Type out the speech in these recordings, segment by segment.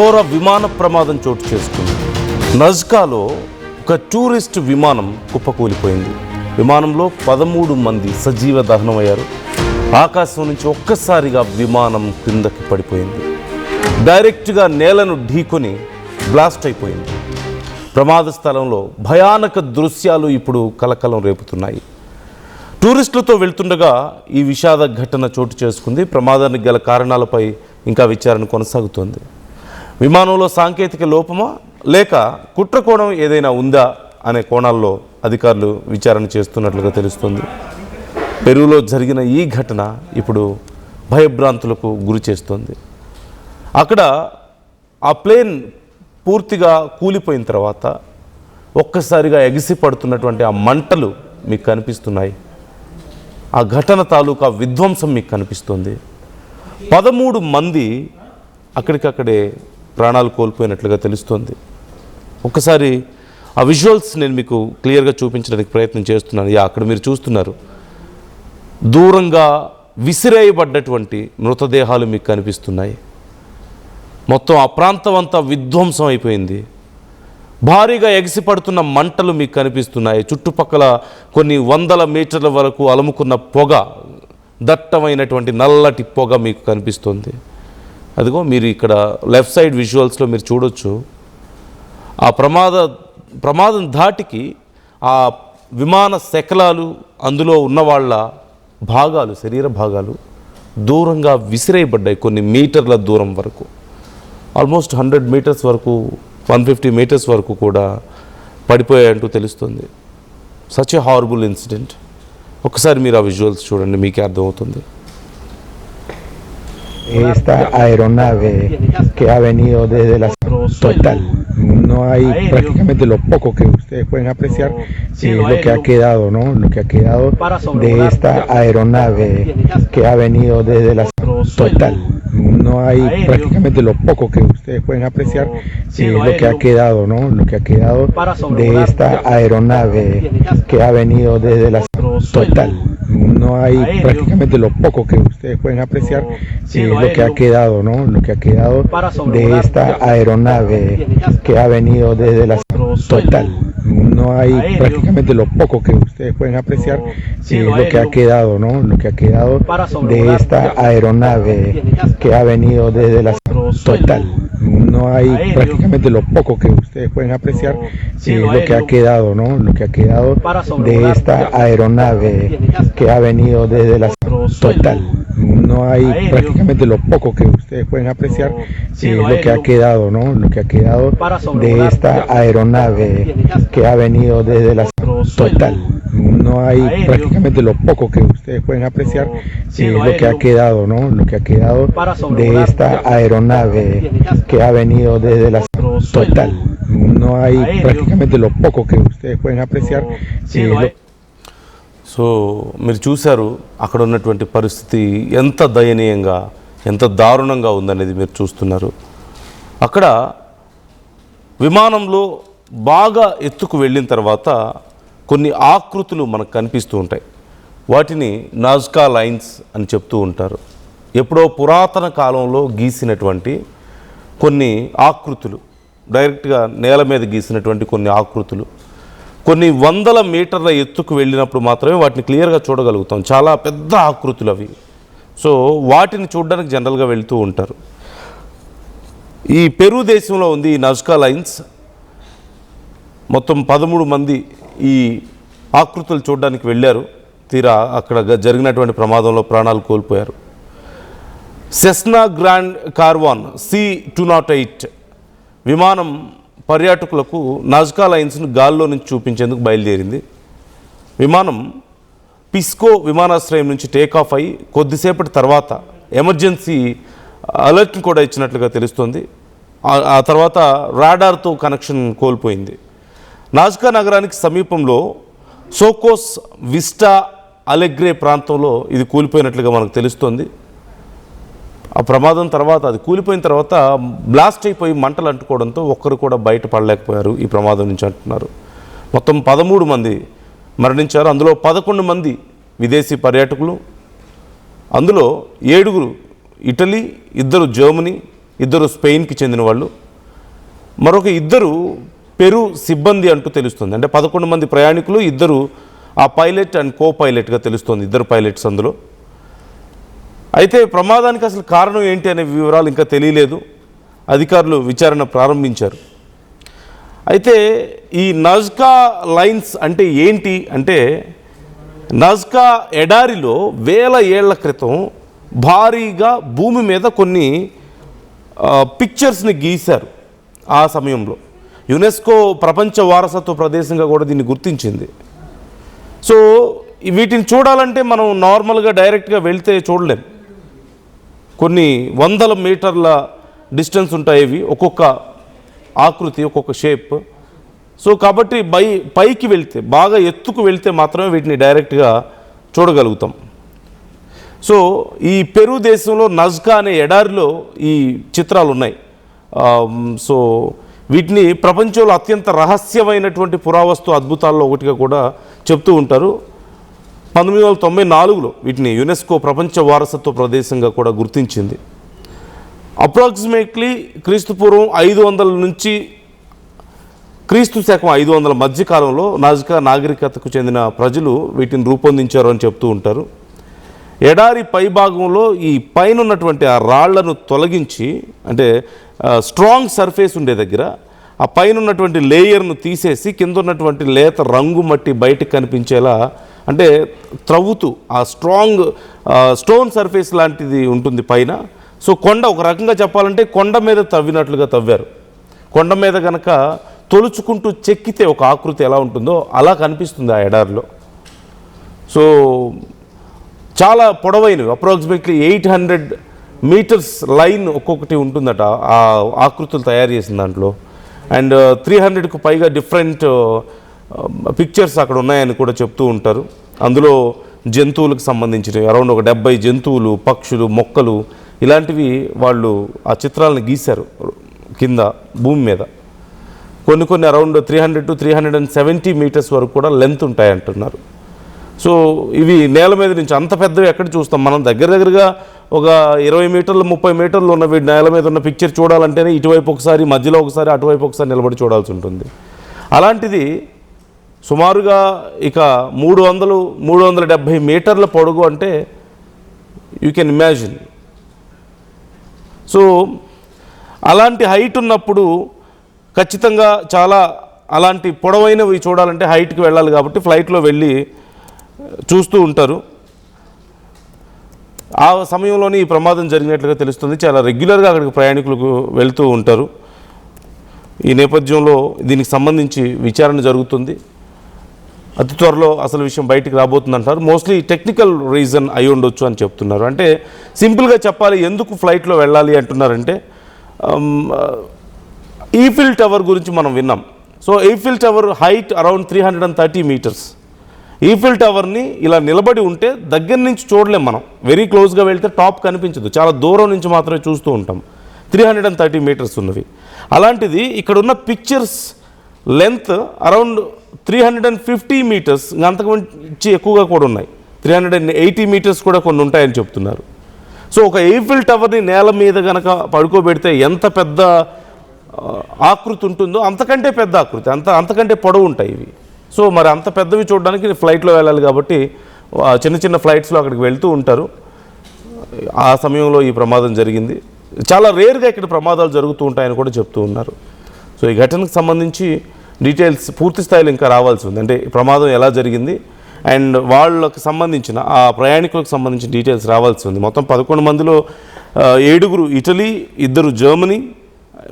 ఘోర విమాన ప్రమాదం చోటు చేసుకుంది. నజ్కాలో ఒక టూరిస్ట్ విమానం కుప్పకూలిపోయింది. విమానంలో 13 మంది సజీవ దహనమయ్యారు. ఆకాశం నుంచి ఒక్కసారిగా విమానం కిందకి పడిపోయింది. డైరెక్ట్గా నేలను ఢీకొని బ్లాస్ట్ అయిపోయింది. ప్రమాద స్థలంలో భయానక దృశ్యాలు ఇప్పుడు కలకలం రేపుతున్నాయి. టూరిస్టులతో వెళ్తుండగా ఈ విషాద ఘటన చోటు చేసుకుంది. ప్రమాదానికి గల కారణాలపై ఇంకా విచారణ కొనసాగుతోంది. విమానంలో సాంకేతిక లోపమా లేక కుట్రకోణం ఏదైనా ఉందా అనే కోణాల్లో అధికారులు విచారణ చేస్తున్నట్లుగా తెలుస్తుంది. పెరులో జరిగిన ఈ ఘటన ఇప్పుడు భయభ్రాంతులకు గురి చేస్తోంది. అక్కడ ఆ ప్లేన్ పూర్తిగా కూలిపోయిన తర్వాత ఒక్కసారిగా ఎగిసి పడుతున్నటువంటి ఆ మంటలు మీకు కనిపిస్తున్నాయి. ఆ ఘటన తాలూకా విధ్వంసం మీకు కనిపిస్తుంది. 13 మంది అక్కడికక్కడే ప్రాణాలు కోల్పోయినట్లుగా తెలుస్తోంది. ఒక్కసారి ఆ విజువల్స్ నేను మీకు క్లియర్గా చూపించడానికి ప్రయత్నం చేస్తున్నాను. అక్కడ మీరు చూస్తున్నారు, దూరంగా విసిరేయబడ్డటువంటి మృతదేహాలు మీకు కనిపిస్తున్నాయి. మొత్తం ఆ ప్రాంతం అంతా విధ్వంసం అయిపోయింది. భారీగా ఎగిసిపడుతున్న మంటలు మీకు కనిపిస్తున్నాయి. చుట్టుపక్కల కొన్ని వందల మీటర్ల వరకు అలుముకున్న పొగ, దట్టమైనటువంటి నల్లటి పొగ మీకు కనిపిస్తుంది. అదిగో మీరు ఇక్కడ లెఫ్ట్ సైడ్ విజువల్స్లో మీరు చూడొచ్చు. ఆ ప్రమాదం ధాటికి ఆ విమాన శకలాలు, అందులో ఉన్న వాళ్ళ భాగాలు, శరీర భాగాలు దూరంగా విసిరేయబడ్డాయి. కొన్ని మీటర్ల దూరం వరకు, ఆల్మోస్ట్ 100 మీటర్స్ వరకు, 150 మీటర్స్ వరకు కూడా పడిపోయాయంటూ తెలుస్తుంది. Such a horrible incident. ఒకసారి మీరు ఆ విజువల్స్ చూడండి, మీకే అర్థమవుతుంది. Esta aeronave que ha venido desde la total, no hay prácticamente lo poco que ustedes pueden apreciar, lo que ha quedado, ¿no? Lo que ha quedado de esta aeronave que ha venido desde la total, no hay prácticamente lo poco que ustedes pueden apreciar, lo que ha quedado, ¿no? Lo que ha quedado de esta aeronave que ha venido desde la total, no hay prácticamente lo poco que ustedes pueden apreciar, lo que ha quedado, ¿no? Lo que ha quedado de esta aeronave que ha venido desde la total, no hay prácticamente lo poco que ustedes pueden apreciar, lo que ha quedado, ¿no? Lo que ha quedado de esta aeronave que ha venido desde la total, no hay prácticamente lo poco que ustedes pueden apreciar, lo que ha quedado, ¿no? Lo que ha quedado de esta aeronave que ha venido desde la total, no hay prácticamente lo poco que ustedes pueden apreciar, lo que ha quedado, ¿no? Lo que ha quedado de esta aeronave que ha venido desde la total, no hay prácticamente lo poco que ustedes pueden apreciar, lo que ha quedado, ¿no? Lo que ha quedado de esta aeronave que ha venido desde la total, no hay prácticamente lo poco que ustedes pueden apreciar. So మీరు చూశారు అక్కడ ఉన్నటువంటి పరిస్థితి ఎంత దయనీయంగా, ఎంత దారుణంగా ఉందనేది మీరు చూస్తున్నారు. అక్కడ విమానంలో బాగా ఎత్తుకు వెళ్ళిన తర్వాత కొన్ని ఆకృతులు మనకు కనిపిస్తూ ఉంటాయి. వాటిని నాజ్కా లైన్స్ అని చెప్తూ ఉంటారు. ఎప్పుడో పురాతన కాలంలో గీసినటువంటి కొన్ని ఆకృతులు, డైరెక్ట్గా నేల మీద గీసినటువంటి కొన్ని ఆకృతులు. కొన్ని వందల మీటర్ల ఎత్తుకు వెళ్ళినప్పుడు మాత్రమే వాటిని క్లియర్గా చూడగలుగుతాం. చాలా పెద్ద ఆకృతులు అవి. సో వాటిని చూడడానికి జనరల్గా వెళ్తూ ఉంటారు. ఈ పెరు దేశంలో ఉంది ఈ నజ్కా లైన్స్. మొత్తం 13 మంది ఈ ఆకృతులు చూడడానికి వెళ్ళారు. తీరా అక్కడ జరిగినటువంటి ప్రమాదంలో ప్రాణాలు కోల్పోయారు. సెస్నా గ్రాండ్ కార్వాన్ C-208 విమానం పర్యాటకులకు నజ్కా లైన్స్ను గాల్లో నుంచి చూపించేందుకు బయలుదేరింది. విమానం పిస్కో విమానాశ్రయం నుంచి టేకాఫ్ అయి కొద్దిసేపటి తర్వాత ఎమర్జెన్సీ అలర్ట్ని కూడా ఇచ్చినట్లుగా తెలుస్తోంది. ఆ తర్వాత రాడార్తో కనెక్షన్ కోల్పోయింది. నాజ్కా నగరానికి సమీపంలో సోకోస్ విస్టా అలెగ్రే ప్రాంతంలో ఇది కూలిపోయినట్లుగా మనకు తెలుస్తోంది. ఆ ప్రమాదం తర్వాత, అది కూలిపోయిన తర్వాత బ్లాస్ట్ అయిపోయి మంటలు అంటుకోవడంతో ఒక్కరు కూడా బయట పడలేకపోయారు ఈ ప్రమాదం నుంచి అంటున్నారు. మొత్తం 13 మంది మరణించారు. అందులో 11 మంది విదేశీ పర్యాటకులు, అందులో 7 ఇటలీ, 2 జర్మనీ, ఇద్దరు స్పెయిన్కి చెందిన వాళ్ళు, మరొక ఇద్దరు పెరు సిబ్బంది అంటూ తెలుస్తుంది. అంటే 11 మంది ప్రయాణికులు, ఇద్దరు ఆ పైలట్ అండ్ కో పైలట్గా తెలుస్తుంది, ఇద్దరు పైలట్స్ అందులో. అయితే ప్రమాదానికి అసలు కారణం ఏంటి అనే వివరాలు ఇంకా తెలియలేదు. అధికారులు విచారణ ప్రారంభించారు. అయితే ఈ నజ్కా లైన్స్ అంటే ఏంటి అంటే, నజ్కా ఎడారిలో వేల ఏళ్ల క్రితం భారీగా భూమి మీద కొన్ని పిక్చర్స్ని గీశారు. ఆ సమయంలో యునెస్కో ప్రపంచ వారసత్వ ప్రదేశంగా కూడా దీన్ని గుర్తించింది. సో వీటిని చూడాలంటే మనం నార్మల్గా డైరెక్ట్గా వెళ్తే చూడలేం. కొన్ని వందల మీటర్ల డిస్టెన్స్ ఉంటాయి ఇవి, ఒక్కొక్క ఆకృతి, ఒక్కొక్క షేప్. సో కాబట్టి పైకి వెళ్తే, బాగా ఎత్తుకు వెళ్తే మాత్రమే వీటిని డైరెక్ట్గా చూడగలుగుతాం. సో ఈ పెరు దేశంలో నజ్కా అనే ఎడారిలో ఈ చిత్రాలు ఉన్నాయి. సో వీటిని ప్రపంచంలో అత్యంత రహస్యమైనటువంటి పురావస్తు అద్భుతాల్లో ఒకటిగా కూడా చెప్తూ ఉంటారు. 1994లో వీటిని యునెస్కో ప్రపంచ వారసత్వ ప్రదేశంగా కూడా గుర్తించింది. అప్రాక్సిమేట్లీ క్రీస్తుపూర్వం 500 నుంచి క్రీస్తు శకం 500 మధ్యకాలంలో నజ్కా నాగరికతకు చెందిన ప్రజలు వీటిని రూపొందించారు అని చెప్తూ ఉంటారు. ఎడారి పైభాగంలో ఈ పైన ఉన్నటువంటి ఆ రాళ్లను తొలగించి, అంటే స్ట్రాంగ్ సర్ఫేస్ ఉండే దగ్గర ఆ పైన ఉన్నటువంటి లేయర్ను తీసేసి కింద ఉన్నటువంటి లేత రంగు మట్టి బయటకు కనిపించేలా, అంటే త్రవ్వుతూ ఆ స్ట్రాంగ్ స్టోన్ సర్ఫేస్ లాంటిది ఉంటుంది పైన. సో కొండ, ఒక రకంగా చెప్పాలంటే కొండ మీద తవ్వినట్లుగా తవ్వారు. కొండ మీద కనుక తొలుచుకుంటూ చెక్కితే ఒక ఆకృతి ఎలా ఉంటుందో అలా కనిపిస్తుంది ఆ ఎడారిలో. సో చాలా పొడవైనవి, అప్రాక్సిమేట్లీ 800 మీటర్స్ లైన్ ఒక్కొక్కటి ఉంటుందట ఆ ఆకృతులు తయారు చేసిన దాంట్లో. అండ్ 300కు పైగా డిఫరెంట్ పిక్చర్స్ అక్కడ ఉన్నాయని కూడా చెప్తూ ఉంటారు. అందులో జంతువులకు సంబంధించినవి అరౌండ్ ఒక 70 జంతువులు, పక్షులు, మొక్కలు ఇలాంటివి వాళ్ళు ఆ చిత్రాలను గీశారు కింద భూమి మీద. కొన్ని అరౌండ్ 300 to 370 మీటర్స్ వరకు కూడా లెంత్ ఉంటాయి అంటున్నారు. సో ఇవి నేల మీద నుంచి అంత పెద్దవి ఎక్కడ చూస్తాం మనం? దగ్గరగా ఒక 20 మీటర్లు 30 మీటర్లు ఉన్నవి నేల మీద ఉన్న పిక్చర్ చూడాలంటేనే ఇటువైపు ఒకసారి, మధ్యలో ఒకసారి, అటువైపు ఒకసారి నిలబడి చూడాల్సి ఉంటుంది. అలాంటిది సుమారుగా ఇక 300-370 మీటర్ల పొడుగు అంటే యూ కెన్ ఇమాజిన్. సో అలాంటి హైట్ ఉన్నప్పుడు ఖచ్చితంగా చాలా అలాంటి పొడవైనవి చూడాలంటే హైట్కి వెళ్ళాలి కాబట్టి ఫ్లైట్లో వెళ్ళి చూస్తూ ఉంటారు. ఆ సమయంలోనే ఈ ప్రమాదం జరిగినట్లుగా తెలుస్తుంది. చాలా రెగ్యులర్గా అక్కడికి ప్రయాణికులకు వెళ్తూ ఉంటారు. ఈ నేపథ్యంలో దీనికి సంబంధించి విచారణ జరుగుతుంది. అతి త్వరలో అసలు విషయం బయటికి రాబోతుంది అంటారు. మోస్ట్లీ టెక్నికల్ రీజన్ అయి ఉండొచ్చు అని చెప్తున్నారు. అంటే సింపుల్గా చెప్పాలి, ఎందుకు ఫ్లైట్లో వెళ్ళాలి అంటున్నారంటే, ఈఫిల్ టవర్ గురించి మనం విన్నాం. So Eiffel tower height around 330 metres. Eiffel టవర్ని ఇలా నిలబడి ఉంటే దగ్గర నుంచి చూడలేం మనం, వెరీ క్లోజ్గా వెళ్తే టాప్ కనిపించదు, చాలా దూరం నుంచి మాత్రమే చూస్తూ ఉంటాం. 330 మీటర్స్ ఉన్నవి. అలాంటిది ఇక్కడ ఉన్న పిక్చర్స్ లెంత్ అరౌండ్ 350 మీటర్స్, అంతకు మించి ఎక్కువగా కూడా ఉన్నాయి. 380 మీటర్స్ కూడా కొన్ని ఉంటాయని చెప్తున్నారు. సో ఒక ఈఫిల్ టవర్ని నేల మీద కనుక పడుకోబెడితే ఎంత పెద్ద ఆకృతి ఉంటుందో అంతకంటే పెద్ద ఆకృతి, అంతకంటే పొడవు ఉంటాయి ఇవి. సో మరి అంత పెద్దవి చూడడానికి ఫ్లైట్లో వెళ్ళాలి కాబట్టి చిన్న ఫ్లైట్స్లో అక్కడికి వెళ్తూ ఉంటారు. ఆ సమయంలో ఈ ప్రమాదం జరిగింది. చాలా రేర్గా ఇక్కడ ప్రమాదాలు జరుగుతూ ఉంటాయని కూడా చెప్తూ ఉన్నారు. సో ఈ ఘటనకు సంబంధించి డీటెయిల్స్ పూర్తి స్థాయిలో ఇంకా రావాల్సి ఉంది. అంటే ప్రమాదం ఎలా జరిగింది అండ్ వాళ్ళకు సంబంధించిన ఆ ప్రయాణికులకు సంబంధించిన డీటెయిల్స్ రావాల్సి ఉంది. మొత్తం 11 మందిలో 7 ఇటలీ, 2 జర్మనీ,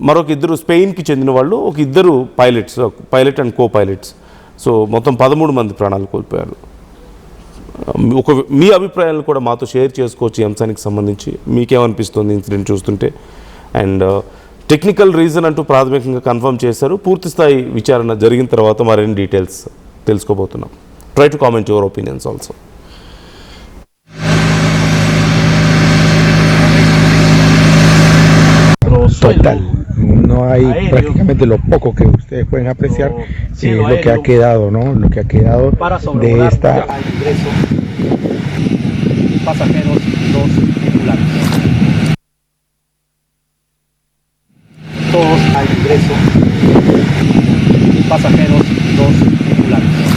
మరొక 2 స్పెయిన్కి చెందిన వాళ్ళు, ఒక 2 pilots, pilot and co pilots. So మొత్తం 13 మంది ప్రాణాలు కోల్పోయారు. మీ అభిప్రాయాలను కూడా మాతో షేర్ చేసుకోవచ్చు ఈ అంశానికి సంబంధించి. మీకేమనిపిస్తుంది ఇన్సిడెంట్ చూస్తుంటే? అండ్ టెక్నికల్ రీజన్ అంటూ ప్రాథమికంగా కన్ఫర్మ్ చేశారు. పూర్తి స్థాయి విచారణ జరిగిన తర్వాత మరిన్ని డీటెయిల్స్ తెలుసుకోబోతున్నాం. Try to comment your opinions also. Total, no hay prácticamente lo poco que ustedes pueden apreciar, lo que ha quedado, ¿no? Lo que ha quedado de esta. Pasajeros, 2 tripulantes. todos a ingreso y pasajeros 2 tripulantes.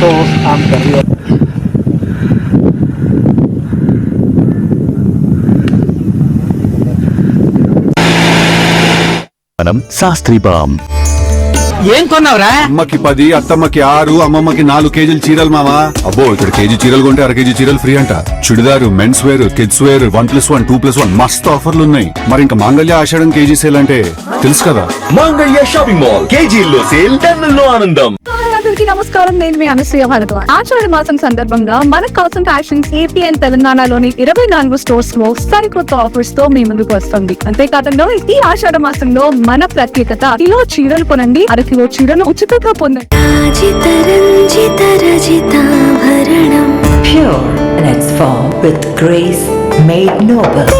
Todos han perdido. Shastri balm. ఏం కొన్నావురా? అమ్మకి 10, అత్తమ్మకి 6, అమ్మమ్మకి 4 కేజీలు చీరలు మావా. అబ్బో ఇక్కడ KG చీరలు కొంటే అర కేజీ చీరలు ఫ్రీ అంట. Churidar, men's wear, kids wear 1+1, 2+1 మస్తు ఆఫర్లు ఉన్నాయి. మరి ఇంకా మాంగళ్య ఆషాఢం కేజీ సేల్ అంటే తెలుసు కదా. మాంగళ్య షాపింగ్ మాల్ కేజీల్లో సేల్, టన్నుల్లో ఆనందం. అందరికీ నమస్కారం. నేను మీ అనసూయ భారద్వాజ్. ఆషాఢ మాసం సందర్భంగా మన కాసం ఫ్యాషన్స్ ఏపీ అండ్ తెలంగాణలోని 24 స్టోర్స్ లో సరికొత్త ఆఫర్స్ తో మీ ముందుకు వస్తుంది. అంతేకాకుండా ఈ ఆషాఢ మాసంలో మన ప్రత్యేకత, కిలో చీరలు కొనండి, అర కిలో చీరలు ఉచితంగా పొందండి. Pure in its form with grace made noble.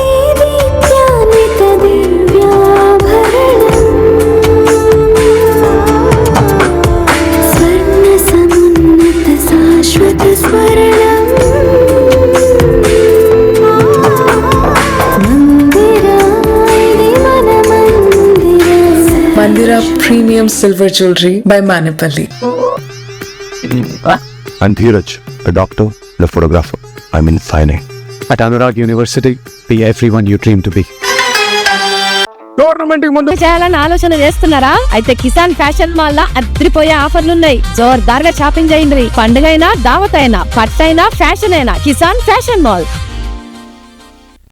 Mandira Premium Silver Jewelry by Manipali. I'm Dheeraj, a doctor and a photographer. I'm in fine art. At Anurag University, be everyone you dream to be. Tournament ముందు చేయాలని ఆలోచన చేస్తున్నారా? అయితే Kisan fashion mall లా అద్రిపోయే ఆఫర్లు ఉన్నాయి. జోర్దార్ గా shopping చేయండి. పండుగ అయినా, దావత్ అయినా, పట్టు అయినా, ఫ్యాషన్ అయినా కిసాన్ ఫ్యాషన్ మాల్.